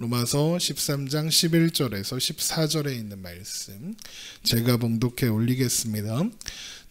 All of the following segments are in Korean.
로마서 13장 11절에서 14절에 있는 말씀 제가 봉독해 올리겠습니다.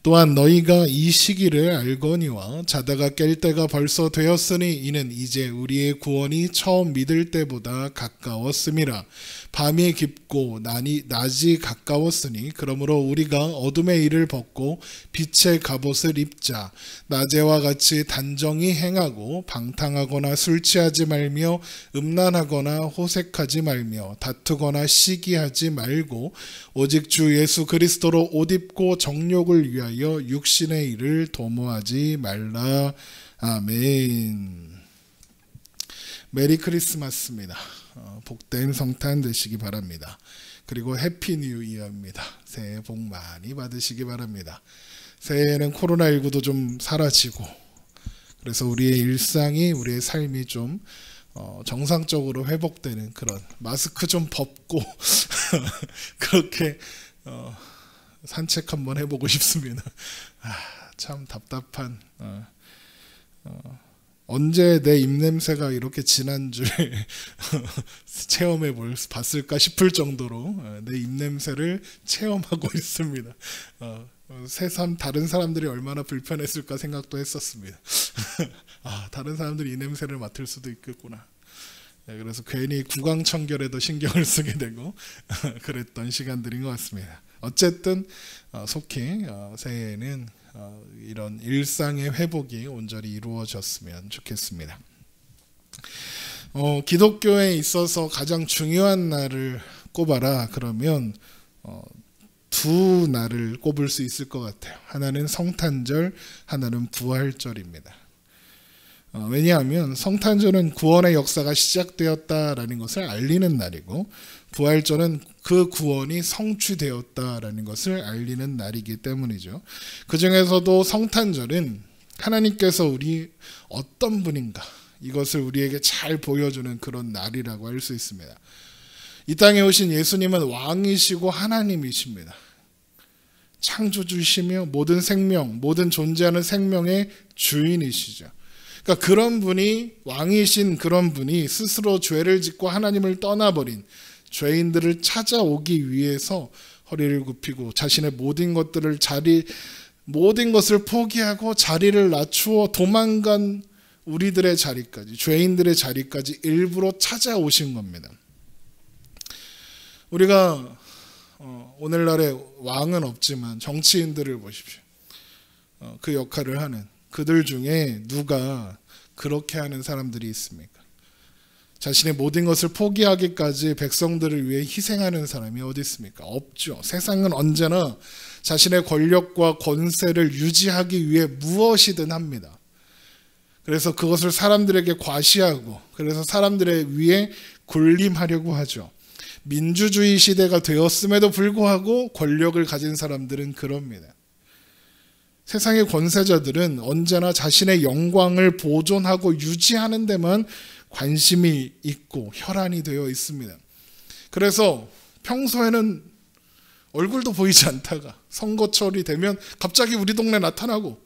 또한 너희가 이 시기를 알거니와 자다가 깰 때가 벌써 되었으니 이는 이제 우리의 구원이 처음 믿을 때보다 가까웠음이라. 밤이 깊고 낮이 가까웠으니 그러므로 우리가 어둠의 일을 벗고 빛의 갑옷을 입자. 낮에와 같이 단정히 행하고 방탕하거나 술 취하지 말며 음란하거나 호색하지 말며 다투거나 시기하지 말고 오직 주 예수 그리스도로 옷 입고 정욕을 위하여 육신의 일을 도모하지 말라. 아멘. 메리 크리스마스입니다. 복된 성탄 되시기 바랍니다. 그리고 해피 뉴 이어입니다. 새해 복 많이 받으시기 바랍니다. 새해에는 코로나19도 좀 사라지고 그래서 우리의 일상이 우리의 삶이 좀 정상적으로 회복되는 그런 마스크 좀 벗고 그렇게 산책 한번 해보고 싶습니다. 참 답답한 언제 내 입냄새가 이렇게 진한 줄 체험해 봤을까 싶을 정도로 내 입냄새를 체험하고 있습니다. 새삼 다른 사람들이 얼마나 불편했을까 생각도 했었습니다. 다른 사람들이 이 냄새를 맡을 수도 있겠구나. 그래서 괜히 구강청결에도 신경을 쓰게 되고 그랬던 시간들인 것 같습니다. 어쨌든 속히 새해에는 이런 일상의 회복이 온전히 이루어졌으면 좋겠습니다. 기독교에 있어서 가장 중요한 날을 꼽아라 그러면 두 날을 꼽을 수 있을 것 같아요. 하나는 성탄절, 하나는 부활절입니다. 왜냐하면 성탄절은 구원의 역사가 시작되었다라는 것을 알리는 날이고 부활절은 그 구원이 성취되었다라는 것을 알리는 날이기 때문이죠. 그 중에서도 성탄절은 하나님께서 우리 어떤 분인가 이것을 우리에게 잘 보여주는 그런 날이라고 할 수 있습니다. 이 땅에 오신 예수님은 왕이시고 하나님이십니다. 창조주시며 모든 생명, 모든 존재하는 생명의 주인이시죠. 그러니까 그런 분이 왕이신 그런 분이 스스로 죄를 짓고 하나님을 떠나버린 죄인들을 찾아오기 위해서 허리를 굽히고 자신의 모든 것을 포기하고 자리를 낮추어 도망간 우리들의 자리까지 죄인들의 자리까지 일부러 찾아오신 겁니다. 우리가 오늘날에 왕은 없지만 정치인들을 보십시오. 그 역할을 하는 그들 중에 누가 그렇게 하는 사람들이 있습니까? 자신의 모든 것을 포기하기까지 백성들을 위해 희생하는 사람이 어디 있습니까? 없죠. 세상은 언제나 자신의 권력과 권세를 유지하기 위해 무엇이든 합니다. 그래서 그것을 사람들에게 과시하고 그래서 사람들의 위에 군림하려고 하죠. 민주주의 시대가 되었음에도 불구하고 권력을 가진 사람들은 그럽니다. 세상의 권세자들은 언제나 자신의 영광을 보존하고 유지하는 데만 관심이 있고 혈안이 되어 있습니다. 그래서 평소에는 얼굴도 보이지 않다가 선거철이 되면 갑자기 우리 동네 나타나고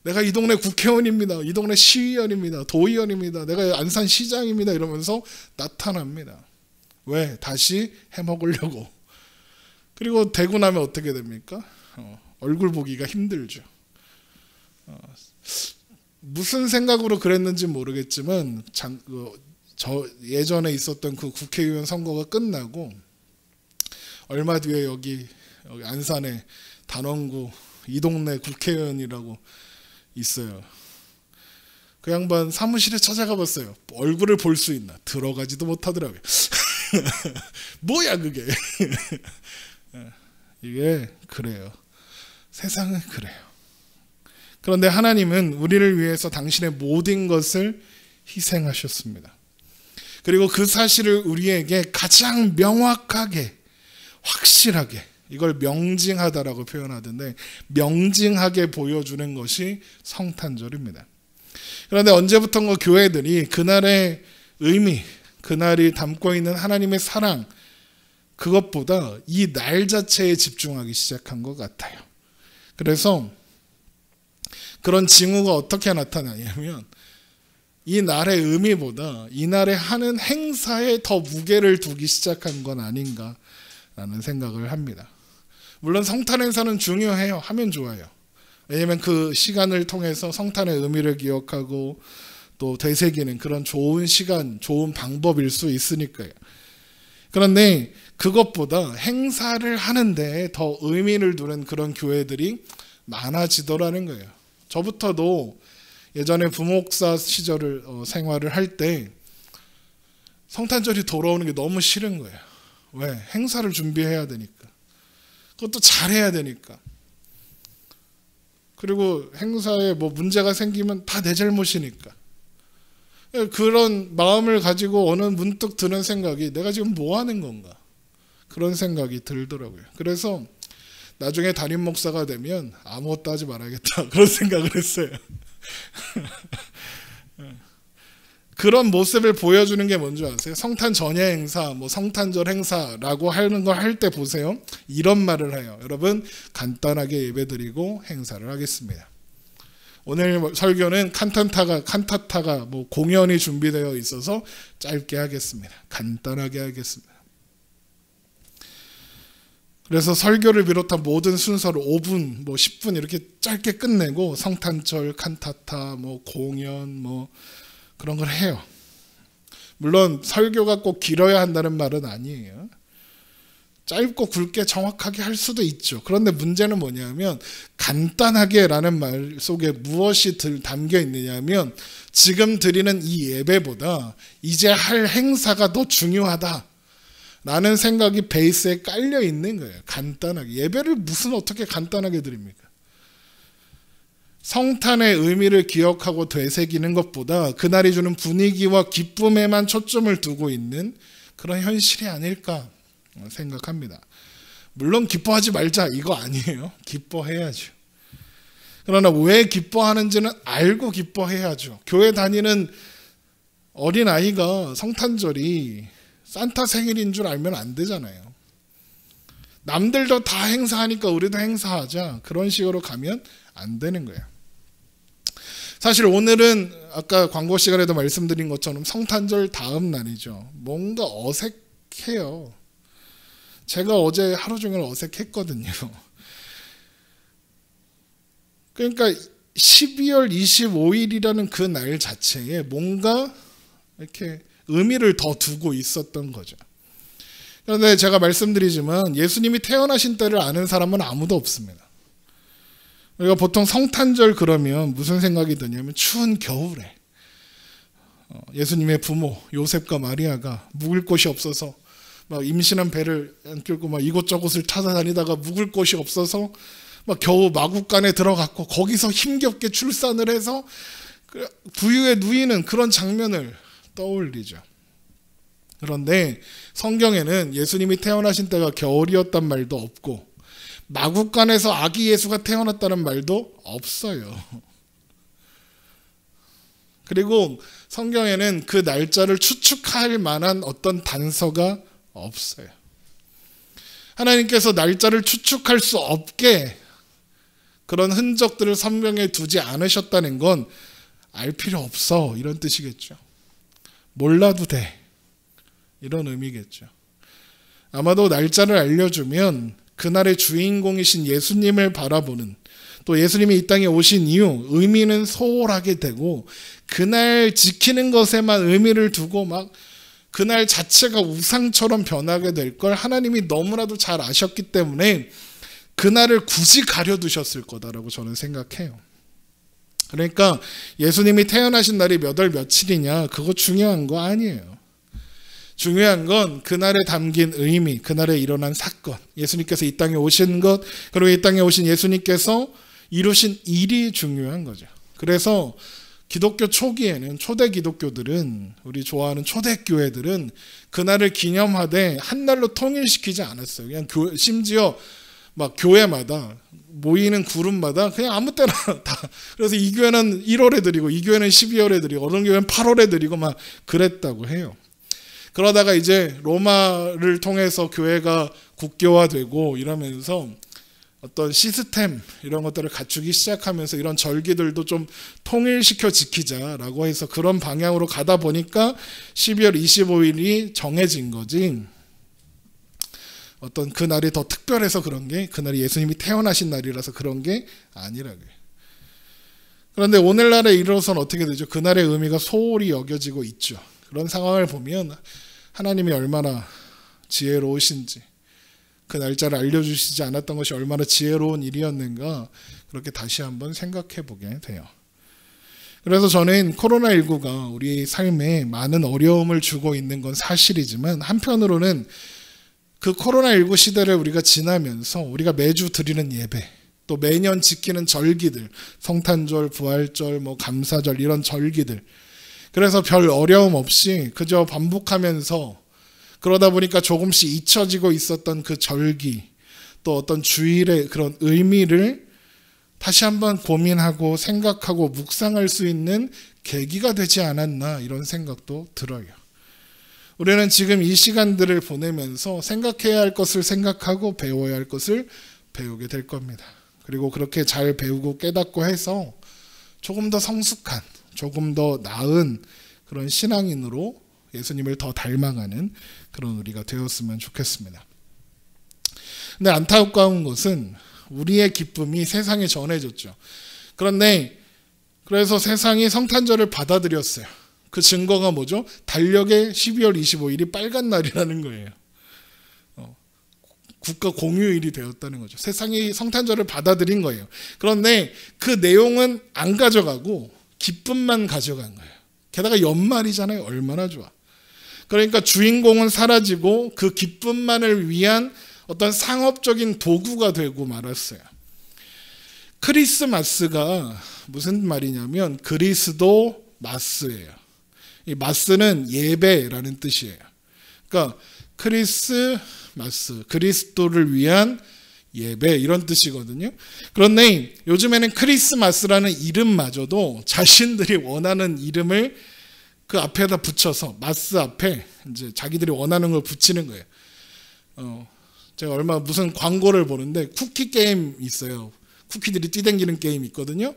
내가 이 동네 국회의원입니다. 이 동네 시의원입니다. 도의원입니다. 내가 안산 시장입니다. 이러면서 나타납니다. 왜? 다시 해먹으려고. 그리고 되고 나면 어떻게 됩니까? 얼굴 보기가 힘들죠. 무슨 생각으로 그랬는지 모르겠지만 예전에 있었던 그 국회의원 선거가 끝나고 얼마 뒤에 여기 안산에 단원구 이 동네 국회의원이라고 있어요. 그 양반 사무실에 찾아가 봤어요. 얼굴을 볼 수 있나? 들어가지도 못하더라고요. 뭐야 그게. 이게 그래요. 세상은 그래요. 그런데 하나님은 우리를 위해서 당신의 모든 것을 희생하셨습니다. 그리고 그 사실을 우리에게 가장 명확하게 확실하게 이걸 명징하다라고 표현하던데 명징하게 보여주는 것이 성탄절입니다. 그런데 언제부턴가 교회들이 그날의 의미, 그날이 담고 있는 하나님의 사랑 그것보다 이 날 자체에 집중하기 시작한 것 같아요. 그래서 그런 징후가 어떻게 나타나냐면 이 날의 의미보다 이 날에 하는 행사에 더 무게를 두기 시작한 건 아닌가라는 생각을 합니다. 물론 성탄 행사는 중요해요. 하면 좋아요. 왜냐하면 그 시간을 통해서 성탄의 의미를 기억하고 또 되새기는 그런 좋은 시간, 좋은 방법일 수 있으니까요. 그런데 그것보다 행사를 하는데 더 의미를 두는 그런 교회들이 많아지더라는 거예요. 저부터도 예전에 부목사 시절을 생활을 할 때 성탄절이 돌아오는 게 너무 싫은 거예요. 왜? 행사를 준비해야 되니까. 그것도 잘해야 되니까. 그리고 행사에 뭐 문제가 생기면 다 내 잘못이니까. 그런 마음을 가지고 어느 문득 드는 생각이 내가 지금 뭐 하는 건가? 그런 생각이 들더라고요. 그래서 나중에 담임 목사가 되면 아무것도 하지 말아야겠다. 그런 생각을 했어요. 그런 모습을 보여주는 게 뭔지 아세요? 성탄 전야 행사, 뭐 성탄절 행사라고 하는 걸 할 때 보세요. 이런 말을 해요. 여러분 간단하게 예배드리고 행사를 하겠습니다. 오늘 설교는 칸타타가 뭐 공연이 준비되어 있어서 짧게 하겠습니다. 간단하게 하겠습니다. 그래서 설교를 비롯한 모든 순서를 5분, 뭐 10분 이렇게 짧게 끝내고 성탄절, 칸타타, 뭐 공연, 뭐 그런 걸 해요. 물론 설교가 꼭 길어야 한다는 말은 아니에요. 짧고 굵게 정확하게 할 수도 있죠. 그런데 문제는 뭐냐면 간단하게라는 말 속에 무엇이 담겨 있느냐면 지금 드리는 이 예배보다 이제 할 행사가 더 중요하다 라는 생각이 베이스에 깔려 있는 거예요. 간단하게. 예배를 무슨 어떻게 간단하게 드립니까? 성탄의 의미를 기억하고 되새기는 것보다 그날이 주는 분위기와 기쁨에만 초점을 두고 있는 그런 현실이 아닐까 생각합니다. 물론 기뻐하지 말자 이거 아니에요. 기뻐해야죠. 그러나 왜 기뻐하는지는 알고 기뻐해야죠. 교회 다니는 어린아이가 성탄절이 산타 생일인 줄 알면 안 되잖아요. 남들도 다 행사하니까 우리도 행사하자. 그런 식으로 가면 안 되는 거예요. 사실 오늘은 아까 광고 시간에도 말씀드린 것처럼 성탄절 다음 날이죠. 뭔가 어색해요. 제가 어제 하루 종일 어색했거든요. 그러니까 12월 25일이라는 그 날 자체에 뭔가 이렇게 의미를 더 두고 있었던 거죠. 그런데 제가 말씀드리지만 예수님이 태어나신 때를 아는 사람은 아무도 없습니다. 우리가 보통 성탄절 그러면 무슨 생각이 드냐면 추운 겨울에 예수님의 부모 요셉과 마리아가 묵을 곳이 없어서 막 임신한 배를 안 끌고 막 이곳저곳을 찾아다니다가 묵을 곳이 없어서 막 겨우 마구간에 들어갔고 거기서 힘겹게 출산을 해서 부유에 누이는 그런 장면을 떠올리죠. 그런데 성경에는 예수님이 태어나신 때가 겨울이었단 말도 없고 마구간에서 아기 예수가 태어났다는 말도 없어요. 그리고 성경에는 그 날짜를 추측할 만한 어떤 단서가 없어요. 하나님께서 날짜를 추측할 수 없게 그런 흔적들을 성경에 두지 않으셨다는 건 알 필요 없어 이런 뜻이겠죠. 몰라도 돼 이런 의미겠죠. 아마도 날짜를 알려주면 그날의 주인공이신 예수님을 바라보는 또 예수님이 이 땅에 오신 이후 의미는 소홀하게 되고 그날 지키는 것에만 의미를 두고 막 그날 자체가 우상처럼 변하게 될 걸 하나님이 너무나도 잘 아셨기 때문에 그날을 굳이 가려두셨을 거다라고 저는 생각해요. 그러니까 예수님이 태어나신 날이 몇 월 며칠이냐 그거 중요한 거 아니에요. 중요한 건 그날에 담긴 의미, 그날에 일어난 사건, 예수님께서 이 땅에 오신 것, 그리고 이 땅에 오신 예수님께서 이루신 일이 중요한 거죠. 그래서 기독교 초기에는 초대 기독교들은 우리 좋아하는 초대교회들은 그날을 기념하되 한 날로 통일시키지 않았어요. 그냥 심지어 막 교회마다 모이는 그룹마다 그냥 아무 때나 다. 그래서 이 교회는 1월에 드리고 이 교회는 12월에 드리고 어느 교회는 8월에 드리고 막 그랬다고 해요. 그러다가 이제 로마를 통해서 교회가 국교화되고 이러면서 어떤 시스템 이런 것들을 갖추기 시작하면서 이런 절기들도 좀 통일시켜 지키자라고 해서 그런 방향으로 가다 보니까 12월 25일이 정해진 거지. 어떤 그날이 더 특별해서 그런 게, 그날이 예수님이 태어나신 날이라서 그런 게 아니라고요. 그런데 오늘날에 이르러서는 어떻게 되죠? 그날의 의미가 소홀히 여겨지고 있죠. 그런 상황을 보면 하나님이 얼마나 지혜로우신지, 그 날짜를 알려주시지 않았던 것이 얼마나 지혜로운 일이었는가, 그렇게 다시 한번 생각해 보게 돼요. 그래서 저는 코로나19가 우리 삶에 많은 어려움을 주고 있는 건 사실이지만, 한편으로는 그 코로나19 시대를 우리가 지나면서 우리가 매주 드리는 예배, 또 매년 지키는 절기들, 성탄절, 부활절, 감사절, 이런 절기들, 그래서 별 어려움 없이 그저 반복하면서, 그러다 보니까 조금씩 잊혀지고 있었던 그 절기, 또 어떤 주일의 그런 의미를 다시 한번 고민하고 생각하고 묵상할 수 있는 계기가 되지 않았나, 이런 생각도 들어요. 우리는 지금 이 시간들을 보내면서 생각해야 할 것을 생각하고 배워야 할 것을 배우게 될 겁니다. 그리고 그렇게 잘 배우고 깨닫고 해서 조금 더 성숙한, 조금 더 나은 그런 신앙인으로 예수님을 더 닮아가는 그런 우리가 되었으면 좋겠습니다. 근데 안타까운 것은 우리의 기쁨이 세상에 전해졌죠. 그런데 그래서 세상이 성탄절을 받아들였어요. 그 증거가 뭐죠? 달력에 12월 25일이 빨간 날이라는 거예요. 국가 공휴일이 되었다는 거죠. 세상이 성탄절을 받아들인 거예요. 그런데 그 내용은 안 가져가고 기쁨만 가져간 거예요. 게다가 연말이잖아요. 얼마나 좋아. 그러니까 주인공은 사라지고 그 기쁨만을 위한 어떤 상업적인 도구가 되고 말았어요. 크리스마스가 무슨 말이냐면 그리스도 마스예요. 이 마스는 예배라는 뜻이에요. 그러니까 크리스마스, 그리스도를 위한 예배, 이런 뜻이거든요. 그런데 요즘에는 크리스마스라는 이름마저도 자신들이 원하는 이름을 그 앞에다 붙여서, 마스 앞에 이제 자기들이 원하는 걸 붙이는 거예요. 제가 무슨 광고를 보는데 쿠키 게임 있어요. 쿠키들이 뛰댕기는 게임 있거든요.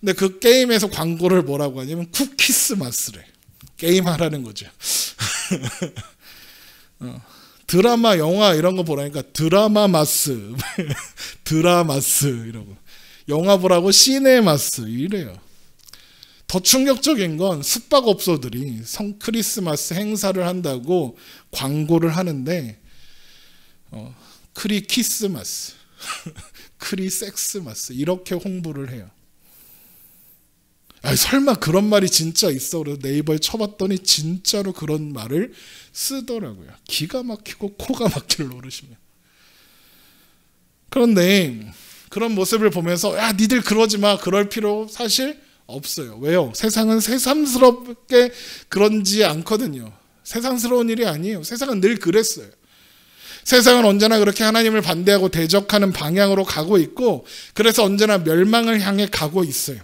근데 그 게임에서 광고를 뭐라고 하냐면 쿠키스마스래. 게임하라는 거죠. 드라마, 영화 이런 거 보라니까 드라마마스, 드라마스 이러고, 영화 보라고 시네마스 이래요. 더 충격적인 건 숙박업소들이 크리스마스 행사를 한다고 광고를 하는데 크리키스마스, 크리섹스마스 이렇게 홍보를 해요. 아니, 설마 그런 말이 진짜 있어? 그래서 네이버에 쳐봤더니 진짜로 그런 말을 쓰더라고요. 기가 막히고 코가 막힐 노릇이면. 그런데 그런 모습을 보면서 야, 니들 그러지 마, 그럴 필요 사실 없어요. 왜요? 세상은 새삼스럽게 그런지 않거든요. 세상스러운 일이 아니에요. 세상은 늘 그랬어요. 세상은 언제나 그렇게 하나님을 반대하고 대적하는 방향으로 가고 있고, 그래서 언제나 멸망을 향해 가고 있어요.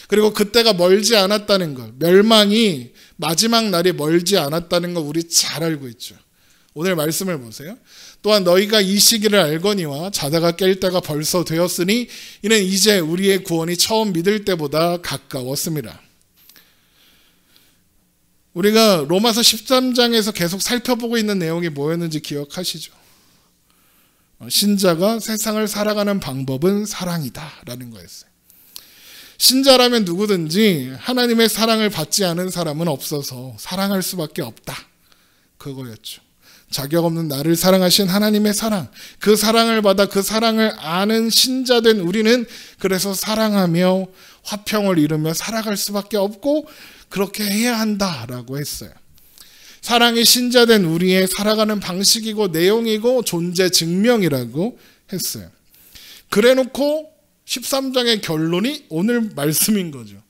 그리고 그때가 멀지 않았다는 것, 멸망이 마지막 날이 멀지 않았다는 거 우리 잘 알고 있죠. 오늘 말씀을 보세요. 또한 너희가 이 시기를 알거니와 자다가 깰 때가 벌써 되었으니 이는 이제 우리의 구원이 처음 믿을 때보다 가까웠습니다. 우리가 로마서 13장에서 계속 살펴보고 있는 내용이 뭐였는지 기억하시죠? 신자가 세상을 살아가는 방법은 사랑이다 라는 거였어요. 신자라면 누구든지 하나님의 사랑을 받지 않은 사람은 없어서 사랑할 수밖에 없다, 그거였죠. 자격 없는 나를 사랑하신 하나님의 사랑, 그 사랑을 받아 그 사랑을 아는 신자된 우리는 그래서 사랑하며 화평을 이루며 살아갈 수밖에 없고 그렇게 해야 한다라고 했어요. 사랑이 신자된 우리의 살아가는 방식이고 내용이고 존재 증명이라고 했어요. 그래놓고 13장의 결론이 오늘 말씀인 거죠.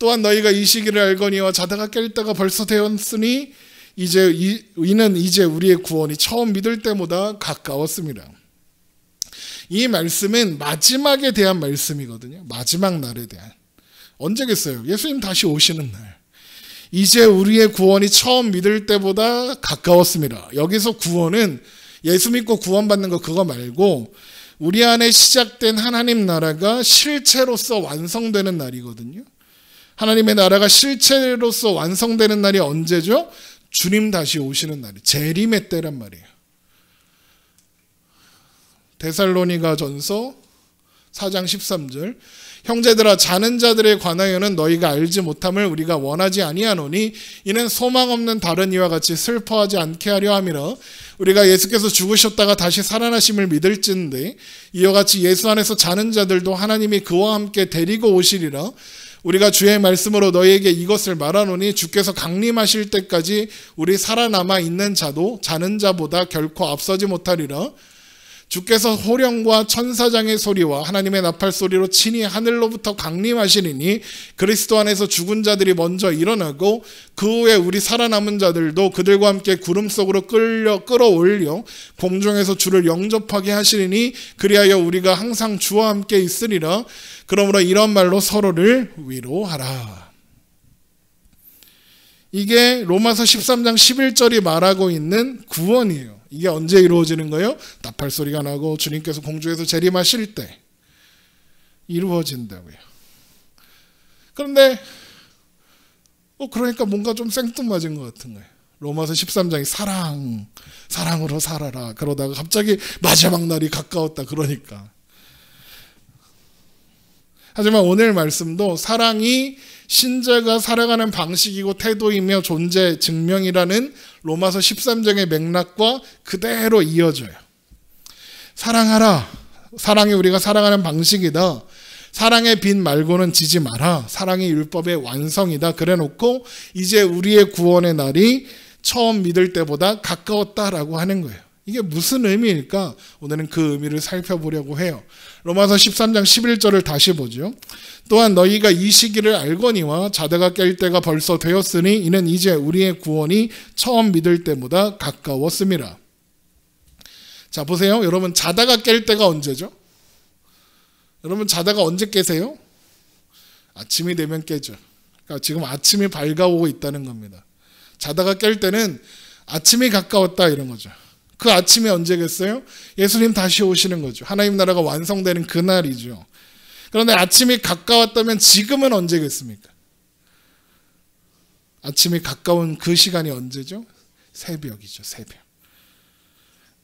또한 너희가 이 시기를 알거니와 자다가 깰 때가 벌써 되었으니 이는 이제 우리의 구원이 처음 믿을 때보다 가까웠습니다. 이 말씀은 마지막에 대한 말씀이거든요. 마지막 날에 대한. 언제겠어요? 예수님 다시 오시는 날. 이제 우리의 구원이 처음 믿을 때보다 가까웠습니다. 여기서 구원은 예수 믿고 구원받는 거 그거 말고 우리 안에 시작된 하나님 나라가 실체로서 완성되는 날이거든요. 하나님의 나라가 실체로서 완성되는 날이 언제죠? 주님 다시 오시는 날이 재림의 때란 말이에요. 데살로니가 전서 4장 13절 형제들아 자는 자들에 관하여는 너희가 알지 못함을 우리가 원하지 아니하노니 이는 소망 없는 다른 이와 같이 슬퍼하지 않게 하려 함이라. 우리가 예수께서 죽으셨다가 다시 살아나심을 믿을진데 이와 같이 예수 안에서 자는 자들도 하나님이 그와 함께 데리고 오시리라. 우리가 주의 말씀으로 너희에게 이것을 말하노니 주께서 강림하실 때까지 우리 살아남아 있는 자도 자는 자보다 결코 앞서지 못하리라. 주께서 호령과 천사장의 소리와 하나님의 나팔 소리로 친히 하늘로부터 강림하시리니 그리스도 안에서 죽은 자들이 먼저 일어나고 그 후에 우리 살아남은 자들도 그들과 함께 구름 속으로 끌어올려 공중에서 주를 영접하게 하시리니 그리하여 우리가 항상 주와 함께 있으리라. 그러므로 이런 말로 서로를 위로하라. 이게 로마서 13장 11절이 말하고 있는 구원이에요. 이게 언제 이루어지는 거예요? 나팔 소리가 나고 주님께서 공중에서 재림하실 때 이루어진다고요. 그런데 그러니까 뭔가 좀 생뚱맞은 것 같은 거예요. 로마서 13장이 사랑으로 살아라 그러다가 갑자기 마지막 날이 가까웠다 그러니까. 하지만 오늘 말씀도 사랑이 신자가 살아가는 방식이고 태도이며 존재 증명이라는 로마서 13장의 맥락과 그대로 이어져요. 사랑하라. 사랑이 우리가 살아가는 방식이다. 사랑의 빛 말고는 지지 마라. 사랑이 율법의 완성이다. 그래놓고 이제 우리의 구원의 날이 처음 믿을 때보다 가까웠다라고 하는 거예요. 이게 무슨 의미일까? 오늘은 그 의미를 살펴보려고 해요. 로마서 13장 11절을 다시 보죠. 또한 너희가 이 시기를 알거니와 자다가 깰 때가 벌써 되었으니 이는 이제 우리의 구원이 처음 믿을 때보다 가까웠습니다. 자 보세요. 여러분 자다가 깰 때가 언제죠? 여러분 자다가 언제 깨세요? 아침이 되면 깨죠. 그러니까 지금 아침이 밝아오고 있다는 겁니다. 자다가 깰 때는 아침이 가까웠다 이런 거죠. 그 아침이 언제겠어요? 예수님 다시 오시는 거죠. 하나님 나라가 완성되는 그날이죠. 그런데 아침이 가까웠다면 지금은 언제겠습니까? 아침이 가까운 그 시간이 언제죠? 새벽이죠. 새벽.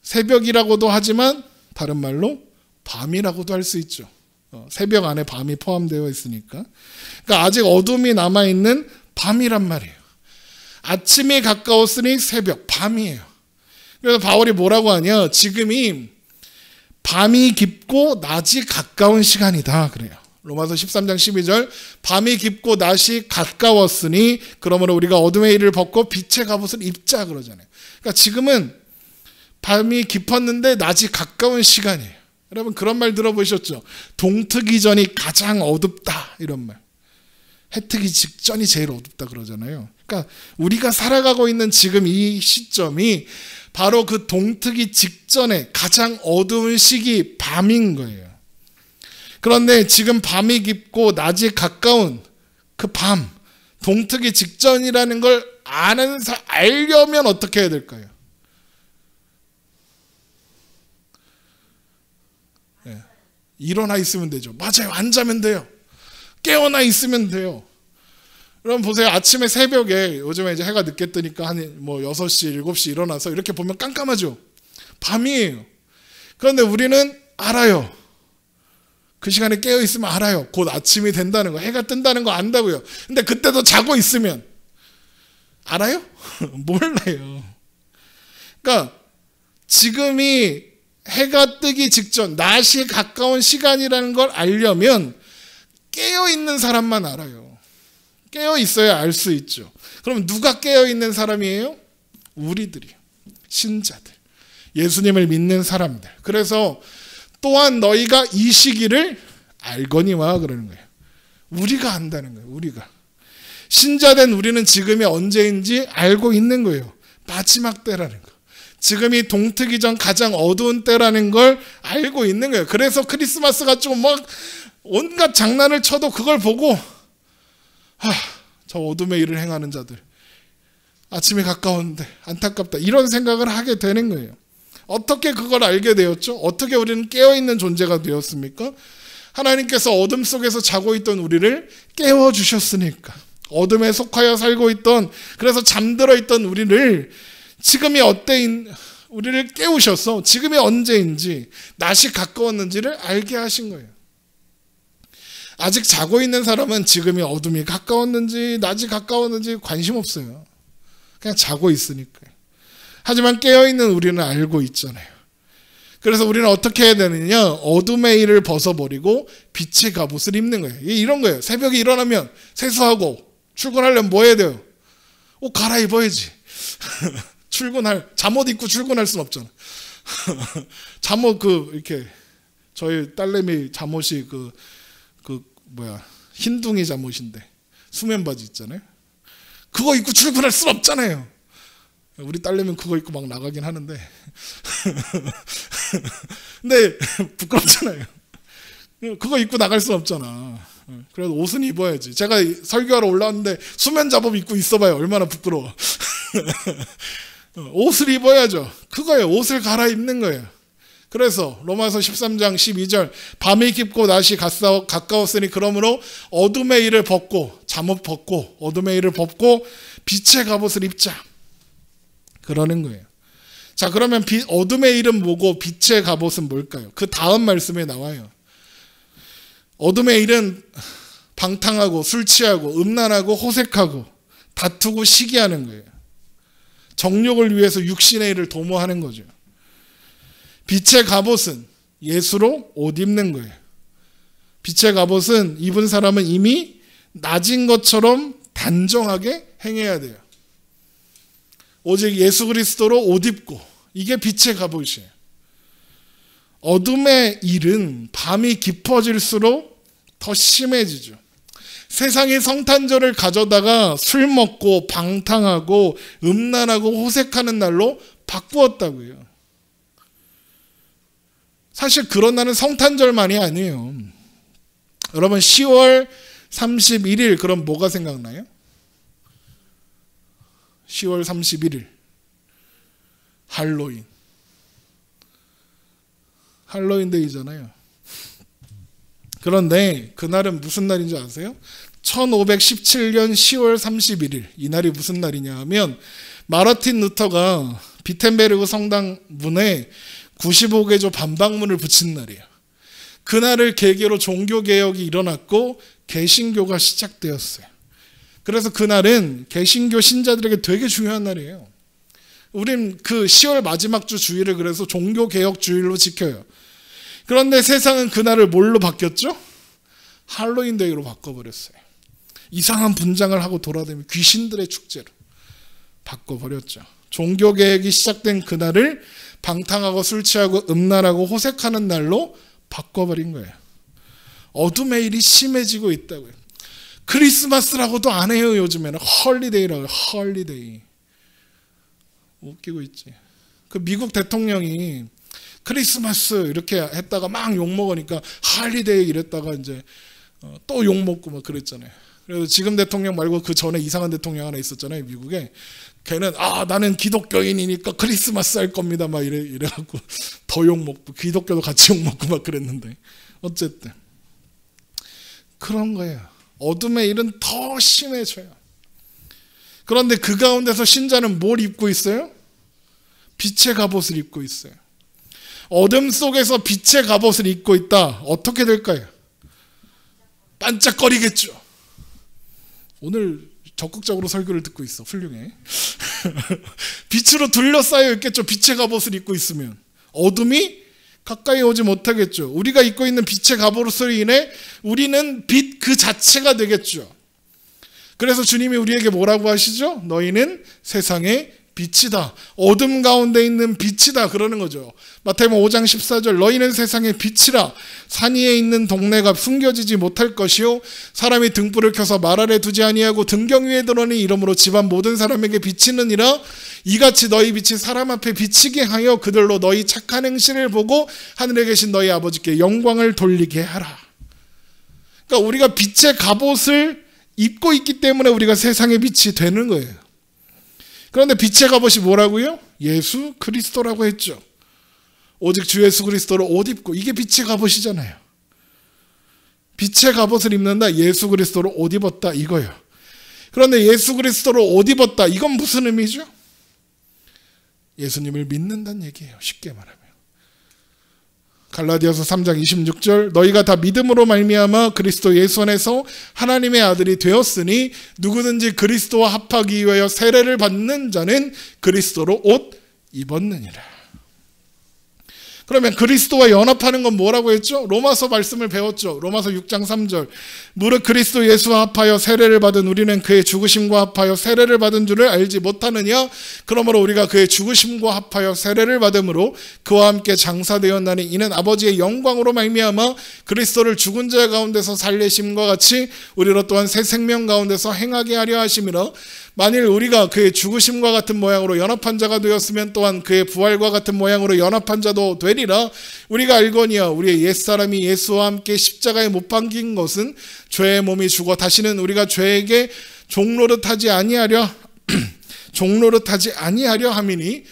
새벽이라고도 하지만 다른 말로 밤이라고도 할 수 있죠. 새벽 안에 밤이 포함되어 있으니까. 그러니까 아직 어둠이 남아있는 밤이란 말이에요. 아침이 가까웠으니 새벽, 밤이에요. 그래서 바울이 뭐라고 하냐? 지금이 밤이 깊고 낮이 가까운 시간이다 그래요. 로마서 13장 12절 밤이 깊고 낮이 가까웠으니 그러므로 우리가 어둠의 일을 벗고 빛의 갑옷을 입자 그러잖아요. 그러니까 지금은 밤이 깊었는데 낮이 가까운 시간이에요. 여러분 그런 말 들어보셨죠? 동트기 전이 가장 어둡다 이런 말. 해 뜨기 직전이 제일 어둡다 그러잖아요. 그러니까 우리가 살아가고 있는 지금 이 시점이 바로 그 동트기 직전에 가장 어두운 시기 밤인 거예요. 그런데 지금 밤이 깊고 낮이 가까운 그 밤, 동트기 직전이라는 걸 알려면 어떻게 해야 될까요? 네. 일어나 있으면 되죠. 맞아요. 안 자면 돼요. 깨어나 있으면 돼요. 그럼 보세요. 아침에 새벽에 요즘에 이제 해가 늦게 뜨니까 한 6시, 7시 일어나서 이렇게 보면 깜깜하죠. 밤이에요. 그런데 우리는 알아요. 그 시간에 깨어 있으면 알아요. 곧 아침이 된다는 거, 해가 뜬다는 거 안다고요. 근데 그때도 자고 있으면 알아요? 몰라요. 그러니까 지금이 해가 뜨기 직전, 낮이 가까운 시간이라는 걸 알려면 깨어 있는 사람만 알아요. 깨어 있어야 알 수 있죠. 그럼 누가 깨어 있는 사람이에요? 우리들이요. 신자들. 예수님을 믿는 사람들. 그래서 또한 너희가 이 시기를 알거니와 그러는 거예요. 우리가 안다는 거예요. 우리가. 신자된 우리는 지금이 언제인지 알고 있는 거예요. 마지막 때라는 거. 지금이 동트기 전 가장 어두운 때라는 걸 알고 있는 거예요. 그래서 크리스마스 가지고 막 온갖 장난을 쳐도 그걸 보고 저 어둠의 일을 행하는 자들 아침이 가까웠는데 안타깝다 이런 생각을 하게 되는 거예요. 어떻게 그걸 알게 되었죠? 어떻게 우리는 깨어있는 존재가 되었습니까? 하나님께서 어둠 속에서 자고 있던 우리를 깨워주셨으니까. 어둠에 속하여 살고 있던, 그래서 잠들어 있던 우리를 지금이 우리를 깨우셔서 지금이 언제인지, 낮이 가까웠는지를 알게 하신 거예요. 아직 자고 있는 사람은 지금이 어둠이 가까웠는지 낮이 가까웠는지 관심 없어요. 그냥 자고 있으니까요. 하지만 깨어있는 우리는 알고 있잖아요. 그래서 우리는 어떻게 해야 되느냐? 어둠의 일을 벗어버리고 빛의 갑옷을 입는 거예요. 이런 거예요. 새벽에 일어나면 세수하고 출근하려면 뭐 해야 돼요? 옷 갈아입어야지. 잠옷 입고 출근할 순 없잖아. 잠옷 이렇게 저희 딸내미 잠옷이 흰둥이 잠옷인데 수면 바지 있잖아요. 그거 입고 출근할 순 없잖아요. 우리 딸내미는 그거 입고 막 나가긴 하는데 근데 부끄럽잖아요. 그거 입고 나갈 순 없잖아. 그래서 옷은 입어야지. 제가 설교하러 올라왔는데 수면 잠옷 입고 있어봐요. 얼마나 부끄러워. 옷을 입어야죠. 그거예요. 옷을 갈아입는 거예요. 그래서 로마서 13장 12절 밤이 깊고 낮이 가까웠으니 그러므로 어둠의 일을 벗고 잠옷 벗고 어둠의 일을 벗고 빛의 갑옷을 입자. 그러는 거예요. 자, 그러면 어둠의 일은 뭐고 빛의 갑옷은 뭘까요? 그 다음 말씀에 나와요. 어둠의 일은 방탕하고 술 취하고 음란하고 호색하고 다투고 시기하는 거예요. 정욕을 위해서 육신의 일을 도모하는 거죠. 빛의 갑옷은 예수로 옷 입는 거예요. 빛의 갑옷은 입은 사람은 이미 낮은 것처럼 단정하게 행해야 돼요. 오직 예수 그리스도로 옷 입고, 이게 빛의 갑옷이에요. 어둠의 일은 밤이 깊어질수록 더 심해지죠. 세상이 성탄절을 가져다가 술 먹고 방탕하고 음란하고 호색하는 날로 바꾸었다고요. 사실 그런 날은 성탄절만이 아니에요. 여러분 10월 31일 그럼 뭐가 생각나요? 10월 31일 할로윈. 할로윈데이잖아요. 그런데 그날은 무슨 날인 줄 아세요? 1517년 10월 31일. 이 날이 무슨 날이냐 하면 마르틴 루터가 비텐베르그 성당 문에 95개조 반박문을 붙인 날이에요. 그날을 계기로 종교개혁이 일어났고 개신교가 시작되었어요. 그래서 그날은 개신교 신자들에게 되게 중요한 날이에요. 우린 그 10월 마지막 주 주일을 그래서 종교개혁 주일로 지켜요. 그런데 세상은 그날을 뭘로 바뀌었죠? 할로윈데이로 바꿔버렸어요. 이상한 분장을 하고 돌아다니는 귀신들의 축제로 바꿔버렸죠. 종교개혁이 시작된 그날을 방탕하고 술 취하고 음란하고 호색하는 날로 바꿔버린 거예요. 어둠의 일이 심해지고 있다고요. 크리스마스라고도 안 해요. 요즘에는 헐리데이라고 해요. 헐리데이. 웃기고 있지. 그 미국 대통령이 크리스마스 이렇게 했다가 막 욕먹으니까 할리데이 이랬다가 이제 또 욕먹고 막 그랬잖아요. 그래서 지금 대통령 말고 그 전에 이상한 대통령 하나 있었잖아요. 미국에. 걔는 나는 기독교인이니까 크리스마스 할 겁니다 막 이래갖고 더 욕먹고 기독교도 같이 욕먹고 막 그랬는데 어쨌든 그런 거예요. 어둠의 일은 더 심해져요. 그런데 그 가운데서 신자는 뭘 입고 있어요? 빛의 갑옷을 입고 있어요. 어둠 속에서 빛의 갑옷을 입고 있다. 어떻게 될까요? 반짝거리겠죠. 오늘 적극적으로 설교를 듣고 있어. 훌륭해. 빛으로 둘러싸여 있겠죠. 빛의 갑옷을 입고 있으면. 어둠이 가까이 오지 못하겠죠. 우리가 입고 있는 빛의 갑옷으로 인해 우리는 빛 그 자체가 되겠죠. 그래서 주님이 우리에게 뭐라고 하시죠? 너희는 세상의 빛이다. 어둠 가운데 있는 빛이다. 그러는 거죠. 마태복음 5장 14절 너희는 세상의 빛이라. 산 위에 있는 동네가 숨겨지지 못할 것이요 사람이 등불을 켜서 말 아래 두지 아니하고 등경 위에 드러니 이러므로 집안 모든 사람에게 비치느니라. 이같이 너희 빛이 사람 앞에 비치게 하여 그들로 너희 착한 행실을 보고 하늘에 계신 너희 아버지께 영광을 돌리게 하라. 그러니까 우리가 빛의 갑옷을 입고 있기 때문에 우리가 세상의 빛이 되는 거예요. 그런데 빛의 갑옷이 뭐라고요? 예수 그리스도라고 했죠. 오직 주 예수 그리스도를 옷 입고, 이게 빛의 갑옷이잖아요. 빛의 갑옷을 입는다, 예수 그리스도를 옷 입었다, 이거예요. 그런데 예수 그리스도를 옷 입었다, 이건 무슨 의미죠? 예수님을 믿는다는 얘기예요. 쉽게 말하면. 갈라디아서 3장 26절, 너희가 다 믿음으로 말미암아 그리스도 예수 안에서 하나님의 아들이 되었으니 누구든지 그리스도와 합하기 위하여 세례를 받는 자는 그리스도로 옷 입었느니라. 그러면 그리스도와 연합하는 건 뭐라고 했죠? 로마서 말씀을 배웠죠. 로마서 6장 3절, 무릇 그리스도 예수와 합하여 세례를 받은 우리는 그의 죽으심과 합하여 세례를 받은 줄을 알지 못하느냐? 그러므로 우리가 그의 죽으심과 합하여 세례를 받음으로 그와 함께 장사되었나니 이는 아버지의 영광으로 말미암아 그리스도를 죽은 자 가운데서 살리심과 같이 우리로 또한 새 생명 가운데서 행하게 하려 하심이라. 만일 우리가 그의 죽으심과 같은 모양으로 연합한 자가 되었으면 또한 그의 부활과 같은 모양으로 연합한 자도 되리라. 우리가 알거니와 우리의 옛사람이 예수와 함께 십자가에 못 박힌 것은 죄의 몸이 죽어 다시는 우리가 죄에게 종노릇하지 아니하려 함이니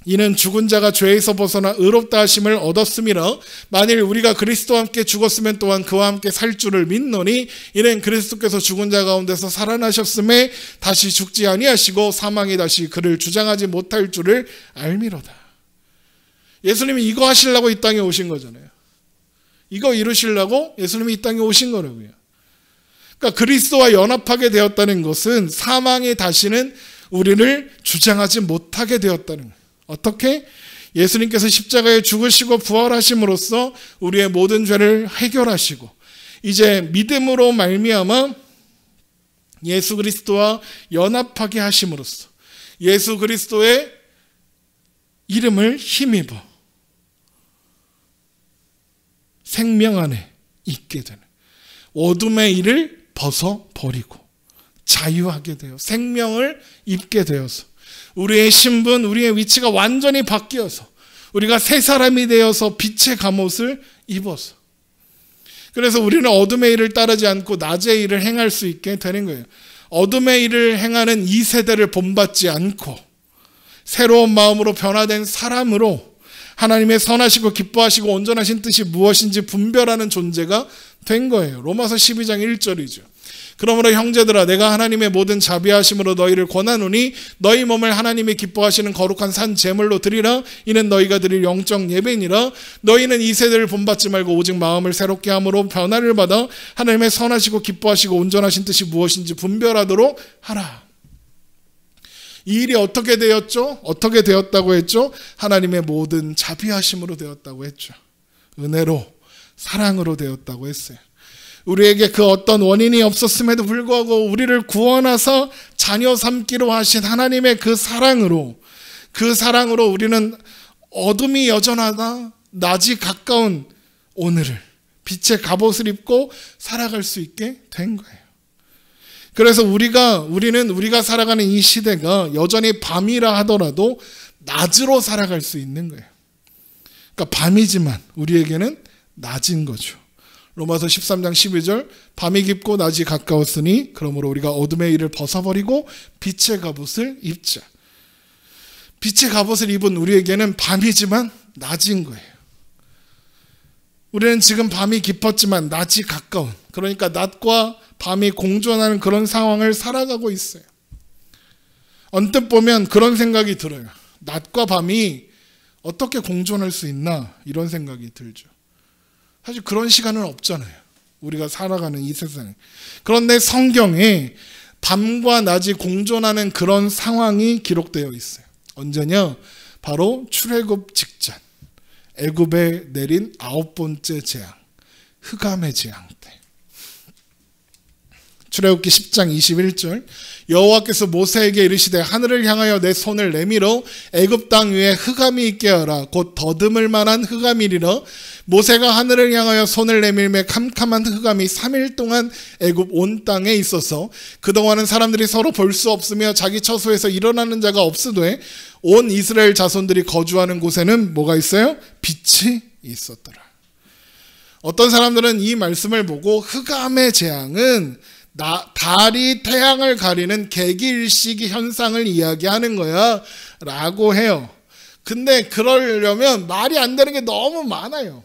이는 죽은 자가 죄에서 벗어나 의롭다 하심을 얻었음이라. 만일 우리가 그리스도와 함께 죽었으면 또한 그와 함께 살 줄을 믿노니 이는 그리스도께서 죽은 자 가운데서 살아나셨음에 다시 죽지 아니하시고 사망이 다시 그를 주장하지 못할 줄을 알미로다. 예수님이 이거 하시려고 이 땅에 오신 거잖아요. 이거 이루시려고 예수님이 이 땅에 오신 거라고요. 그러니까 그리스도와 연합하게 되었다는 것은 사망이 다시는 우리를 주장하지 못하게 되었다는 거예요. 어떻게? 예수님께서 십자가에 죽으시고 부활하심으로써 우리의 모든 죄를 해결하시고 이제 믿음으로 말미암아 예수 그리스도와 연합하게 하심으로써 예수 그리스도의 이름을 힘입어 생명 안에 있게 되는, 어둠의 일을 벗어버리고 자유하게 되어 생명을 입게 되어서 우리의 신분, 우리의 위치가 완전히 바뀌어서 우리가 새 사람이 되어서 빛의 갑옷을 입어서, 그래서 우리는 어둠의 일을 따르지 않고 낮의 일을 행할 수 있게 되는 거예요. 어둠의 일을 행하는 이 세대를 본받지 않고 새로운 마음으로 변화된 사람으로 하나님의 선하시고 기뻐하시고 온전하신 뜻이 무엇인지 분별하는 존재가 된 거예요. 로마서 12장 1절이죠. 그러므로 형제들아, 내가 하나님의 모든 자비하심으로 너희를 권하노니 너희 몸을 하나님이 기뻐하시는 거룩한 산 제물로 드리라. 이는 너희가 드릴 영적 예배니라. 너희는 이 세대를 본받지 말고 오직 마음을 새롭게 함으로 변화를 받아 하나님의 선하시고 기뻐하시고 온전하신 뜻이 무엇인지 분별하도록 하라. 이 일이 어떻게 되었죠? 어떻게 되었다고 했죠? 하나님의 모든 자비하심으로 되었다고 했죠. 은혜로, 사랑으로 되었다고 했어요. 우리에게 그 어떤 원인이 없었음에도 불구하고 우리를 구원하사 자녀 삼기로 하신 하나님의 그 사랑으로 우리는 어둠이 여전하다 낮이 가까운 오늘을 빛의 갑옷을 입고 살아갈 수 있게 된 거예요. 그래서 우리가 살아가는 이 시대가 여전히 밤이라 하더라도 낮으로 살아갈 수 있는 거예요. 그러니까 밤이지만 우리에게는 낮인 거죠. 로마서 13장 12절, 밤이 깊고 낮이 가까웠으니 그러므로 우리가 어둠의 일을 벗어버리고 빛의 갑옷을 입자. 빛의 갑옷을 입은 우리에게는 밤이지만 낮인 거예요. 우리는 지금 밤이 깊었지만 낮이 가까운, 그러니까 낮과 밤이 공존하는 그런 상황을 살아가고 있어요. 언뜻 보면 그런 생각이 들어요. 낮과 밤이 어떻게 공존할 수 있나, 이런 생각이 들죠. 사실 그런 시간은 없잖아요. 우리가 살아가는 이 세상에. 그런데 성경에 밤과 낮이 공존하는 그런 상황이 기록되어 있어요. 언제냐? 바로 출애굽 직전, 애굽에 내린 9번째 재앙, 흑암의 재앙 때. 출애굽기 10장 21절, 여호와께서 모세에게 이르시되 하늘을 향하여 내 손을 내밀어 애굽 땅 위에 흑암이 있게 하라. 곧 더듬을 만한 흑암이리라. 모세가 하늘을 향하여 손을 내밀매 캄캄한 흑암이 3일 동안 애굽 온 땅에 있어서 그동안은 사람들이 서로 볼 수 없으며 자기 처소에서 일어나는 자가 없으되 온 이스라엘 자손들이 거주하는 곳에는 뭐가 있어요? 빛이 있었더라. 어떤 사람들은 이 말씀을 보고 흑암의 재앙은 달이 태양을 가리는 개기일식 현상을 이야기하는 거야 라고 해요. 근데 그러려면 말이 안 되는 게 너무 많아요.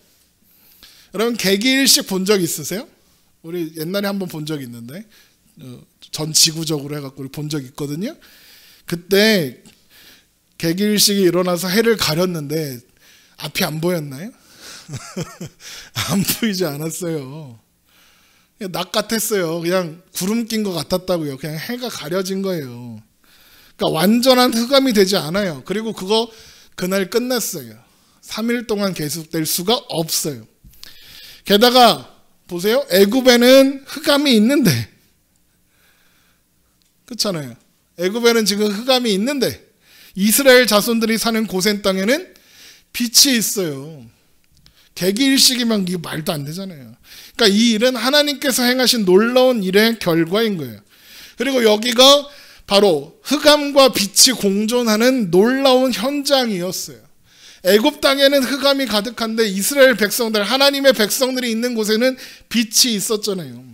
여러분 개기일식 본 적 있으세요? 우리 옛날에 한번 본 적 있는데 전 지구적으로 해갖고 우리 본 적 있거든요. 그때 개기일식이 일어나서 해를 가렸는데 앞이 안 보였나요? 안 보이지 않았어요. 그냥 낮 같았어요. 그냥 구름 낀 것 같았다고요. 그냥 해가 가려진 거예요. 그러니까 완전한 흑암이 되지 않아요. 그리고 그날 끝났어요. 3일 동안 계속될 수가 없어요. 게다가 보세요. 애굽에는 흑암이 있는데, 그렇잖아요. 애굽에는 지금 흑암이 있는데 이스라엘 자손들이 사는 고센 땅에는 빛이 있어요. 개기일식이면 이게 말도 안 되잖아요. 그러니까 이 일은 하나님께서 행하신 놀라운 일의 결과인 거예요. 그리고 여기가 바로 흑암과 빛이 공존하는 놀라운 현장이었어요. 애굽 땅에는 흑암이 가득한데 이스라엘 백성들, 하나님의 백성들이 있는 곳에는 빛이 있었잖아요.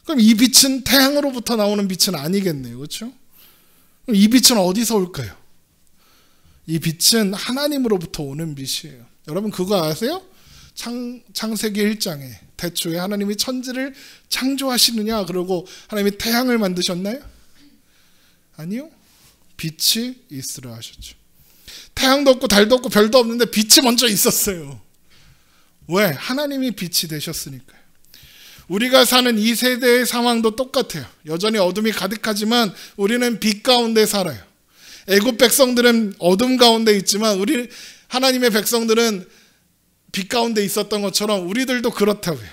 그럼 이 빛은 태양으로부터 나오는 빛은 아니겠네요. 그렇죠? 그럼 이 빛은 어디서 올까요? 이 빛은 하나님으로부터 오는 빛이에요. 여러분 그거 아세요? 창세기 1장에 태초에 하나님이 천지를 창조하시느냐 그러고 하나님이 태양을 만드셨나요? 아니요. 빛이 있으라 하셨죠. 태양도 없고 달도 없고 별도 없는데 빛이 먼저 있었어요. 왜? 하나님이 빛이 되셨으니까요. 우리가 사는 이 세대의 상황도 똑같아요. 여전히 어둠이 가득하지만 우리는 빛 가운데 살아요. 애굽 백성들은 어둠 가운데 있지만 우리 하나님의 백성들은 빛 가운데 있었던 것처럼 우리들도 그렇다고요.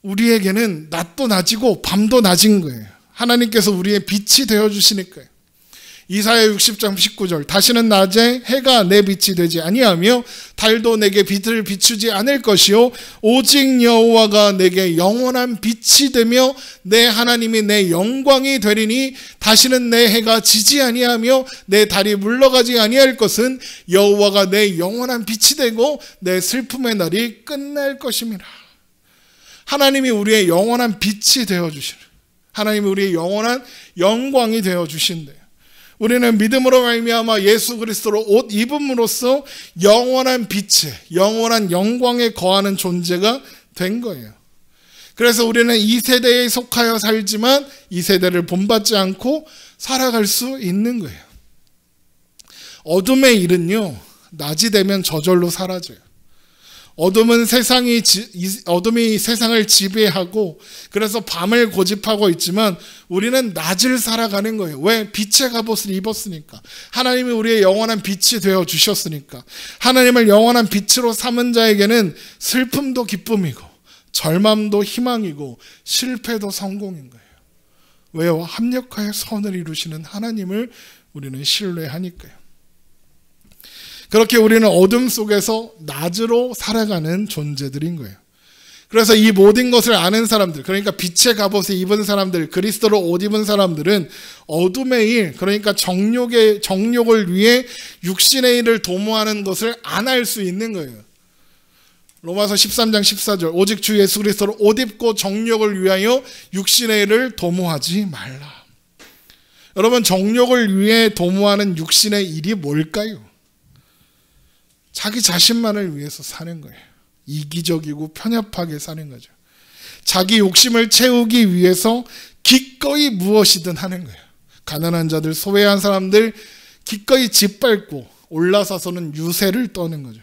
우리에게는 낮도 낮이고 밤도 낮인 거예요. 하나님께서 우리의 빛이 되어주시니까요. 이사야 60장 19절 다시는 낮에 해가 내 빛이 되지 아니하며 달도 내게 빛을 비추지 않을 것이요 오직 여호와가 내게 영원한 빛이 되며 내 하나님이 내 영광이 되리니 다시는 내 해가 지지 아니하며 내 달이 물러가지 아니할 것은 여호와가 내 영원한 빛이 되고 내 슬픔의 날이 끝날 것임이라. 하나님이 우리의 영원한 빛이 되어주시라. 하나님이 우리의 영원한 영광이 되어주신대요. 우리는 믿음으로 말미암아 예수 그리스도로 옷 입음으로써 영원한 빛에 영원한 영광에 거하는 존재가 된 거예요. 그래서 우리는 이 세대에 속하여 살지만 이 세대를 본받지 않고 살아갈 수 있는 거예요. 어둠의 일은요, 낮이 되면 저절로 사라져요. 어둠이 세상을 지배하고 그래서 밤을 고집하고 있지만 우리는 낮을 살아가는 거예요. 왜? 빛의 갑옷을 입었으니까. 하나님이 우리의 영원한 빛이 되어 주셨으니까. 하나님을 영원한 빛으로 삼은 자에게는 슬픔도 기쁨이고 절망도 희망이고 실패도 성공인 거예요. 왜요? 합력하여 선을 이루시는 하나님을 우리는 신뢰하니까요. 그렇게 우리는 어둠 속에서 낮으로 살아가는 존재들인 거예요. 그래서 이 모든 것을 아는 사람들, 그러니까 빛의 갑옷을 입은 사람들, 그리스도로 옷 입은 사람들은 어둠의 일, 그러니까 정욕을 위해 육신의 일을 도모하는 것을 안 할 수 있는 거예요. 로마서 13장 14절 오직 주 예수 그리스도로 옷 입고 정욕을 위하여 육신의 일을 도모하지 말라. 여러분 정욕을 위해 도모하는 육신의 일이 뭘까요? 자기 자신만을 위해서 사는 거예요. 이기적이고 편협하게 사는 거죠. 자기 욕심을 채우기 위해서 기꺼이 무엇이든 하는 거예요. 가난한 자들, 소외한 사람들 기꺼이 짓밟고 올라서서는 유세를 떠는 거죠.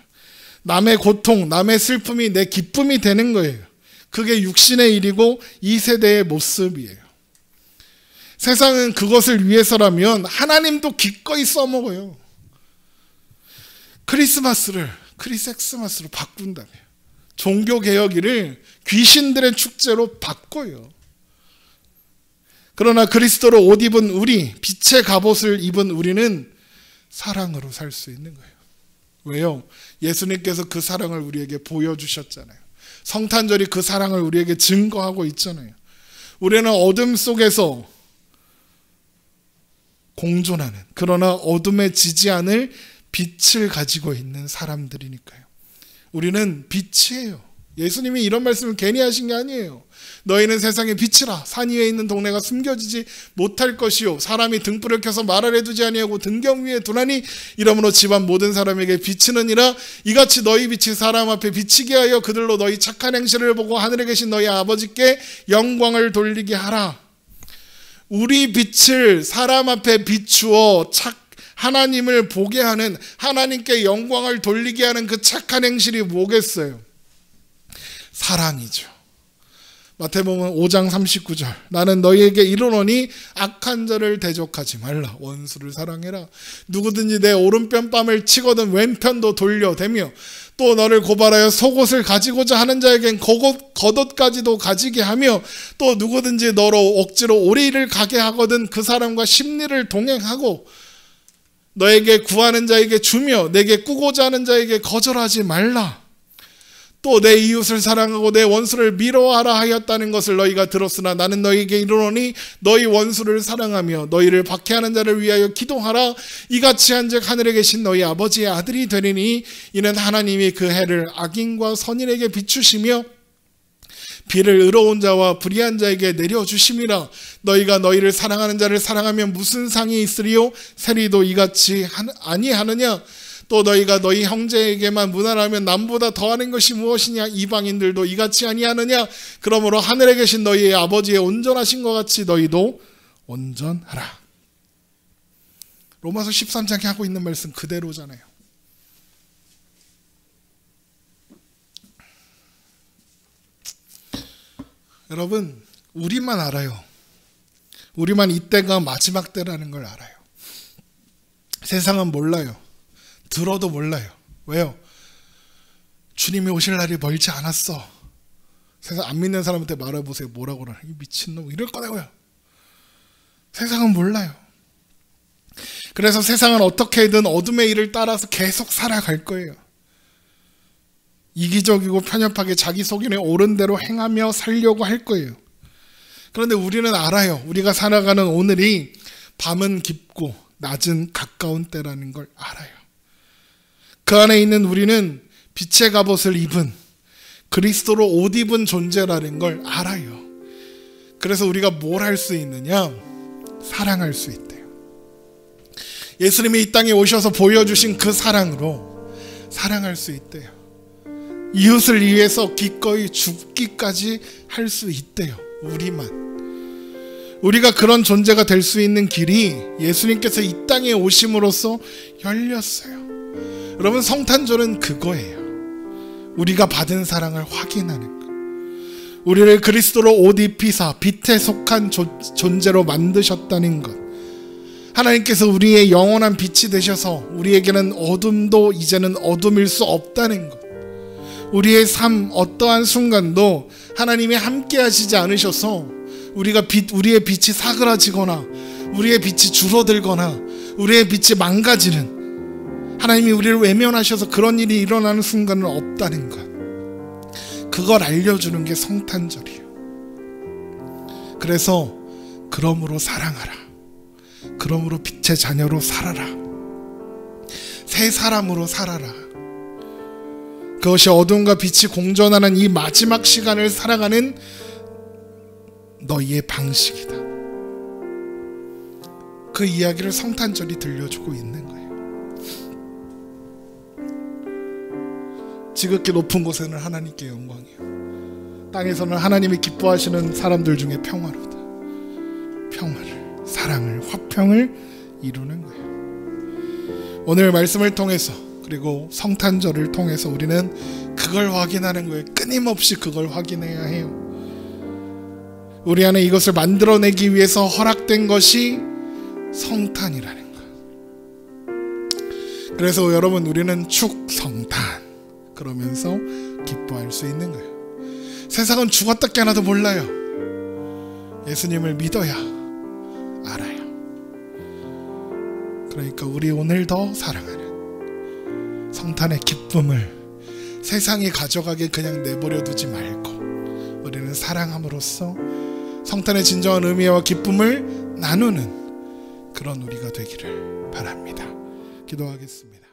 남의 고통, 남의 슬픔이 내 기쁨이 되는 거예요. 그게 육신의 일이고 이 세대의 모습이에요. 세상은 그것을 위해서라면 하나님도 기꺼이 써먹어요. 크리스마스로 바꾼다며. 종교개혁일을 귀신들의 축제로 바꿔요. 그러나 그리스도로 옷 입은 우리, 빛의 갑옷을 입은 우리는 사랑으로 살 수 있는 거예요. 왜요? 예수님께서 그 사랑을 우리에게 보여주셨잖아요. 성탄절이 그 사랑을 우리에게 증거하고 있잖아요. 우리는 어둠 속에서 공존하는, 그러나 어둠에 지지 않을 빛을 가지고 있는 사람들이니까요. 우리는 빛이에요. 예수님이 이런 말씀을 괜히 하신 게 아니에요. 너희는 세상의 빛이라. 산 위에 있는 동네가 숨겨지지 못할 것이요 사람이 등불을 켜서 말 아래 두지 아니하고 등경 위에 두나니 이러므로 집안 모든 사람에게 비치느니라. 이같이 너희 빛이 사람 앞에 비치게 하여 그들로 너희 착한 행실을 보고 하늘에 계신 너희 아버지께 영광을 돌리게 하라. 우리 빛을 사람 앞에 비추어 하나님을 보게 하는, 하나님께 영광을 돌리게 하는 그 착한 행실이 뭐겠어요? 사랑이죠. 마태복음 5장 39절 나는 너희에게 이르노니 악한 자를 대적하지 말라. 원수를 사랑해라. 누구든지 내 오른편 뺨을 치거든 왼편도 돌려대며 또 너를 고발하여 속옷을 가지고자 하는 자에겐 겉옷까지도 가지게 하며 또 누구든지 너로 억지로 오리를 가게 하거든 그 사람과 심리를 동행하고 너에게 구하는 자에게 주며 내게 꾸고자 하는 자에게 거절하지 말라. 또 내 이웃을 사랑하고 내 원수를 미워하라 하였다는 것을 너희가 들었으나 나는 너희에게 이르노니 너희 원수를 사랑하며 너희를 박해하는 자를 위하여 기도하라. 이같이 한즉 하늘에 계신 너희 아버지의 아들이 되리니 이는 하나님이 그 해를 악인과 선인에게 비추시며 비를 의로운 자와 불의한 자에게 내려주심이라. 너희가 너희를 사랑하는 자를 사랑하면 무슨 상이 있으리요? 세리도 이같이 아니하느냐? 또 너희가 너희 형제에게만 무난하면 남보다 더하는 것이 무엇이냐? 이방인들도 이같이 아니하느냐? 그러므로 하늘에 계신 너희의 아버지의 온전하신 것 같이 너희도 온전하라. 로마서 13장에 하고 있는 말씀 그대로잖아요. 여러분, 우리만 알아요. 우리만 이때가 마지막 때라는 걸 알아요. 세상은 몰라요. 들어도 몰라요. 왜요? 주님이 오실 날이 멀지 않았어. 세상 안 믿는 사람한테 말해보세요. 뭐라고 그러나? 이 미친놈 이럴 거라고요. 세상은 몰라요. 그래서 세상은 어떻게든 어둠의 일을 따라서 계속 살아갈 거예요. 이기적이고 편협하게 자기 속인에 옳은 대로 행하며 살려고 할 거예요. 그런데 우리는 알아요. 우리가 살아가는 오늘이 밤은 깊고 낮은 가까운 때라는 걸 알아요. 그 안에 있는 우리는 빛의 갑옷을 입은 그리스도로 옷 입은 존재라는 걸 알아요. 그래서 우리가 뭘 할 수 있느냐? 사랑할 수 있대요. 예수님이 이 땅에 오셔서 보여주신 그 사랑으로 사랑할 수 있대요. 이웃을 위해서 기꺼이 죽기까지 할 수 있대요. 우리가 그런 존재가 될 수 있는 길이 예수님께서 이 땅에 오심으로써 열렸어요. 여러분, 성탄절은 그거예요. 우리가 받은 사랑을 확인하는 것. 우리를 그리스도로 옷 입히사 빛에 속한 존재로 만드셨다는 것. 하나님께서 우리의 영원한 빛이 되셔서 우리에게는 어둠도 이제는 어둠일 수 없다는 것. 우리의 삶 어떠한 순간도 하나님이 함께 하시지 않으셔서 우리의 빛이 사그라지거나 우리의 빛이 줄어들거나 우리의 빛이 망가지는, 하나님이 우리를 외면하셔서 그런 일이 일어나는 순간은 없다는 것. 그걸 알려주는 게 성탄절이에요. 그래서 그러므로 사랑하라. 그러므로 빛의 자녀로 살아라. 새 사람으로 살아라. 그것이 어둠과 빛이 공존하는 이 마지막 시간을 살아가는 너희의 방식이다. 그 이야기를 성탄절이 들려주고 있는 거예요. 지극히 높은 곳에는 하나님께 영광이요, 땅에서는 하나님이 기뻐하시는 사람들 중에 평화로다. 평화를, 사랑을, 화평을 이루는 거예요. 오늘 말씀을 통해서 그리고 성탄절을 통해서 우리는 그걸 확인하는 거예요. 끊임없이 그걸 확인해야 해요. 우리 안에 이것을 만들어내기 위해서 허락된 것이 성탄이라는 것. 그래서 여러분, 우리는 축성탄 그러면서 기뻐할 수 있는 거예요. 세상은 죽었다 깨어나도 몰라요. 예수님을 믿어야 알아요. 그러니까 우리 오늘 더 사랑하는 성탄의 기쁨을 세상이 가져가게 그냥 내버려 두지 말고 우리는 사랑함으로써 성탄의 진정한 의미와 기쁨을 나누는 그런 우리가 되기를 바랍니다. 기도하겠습니다.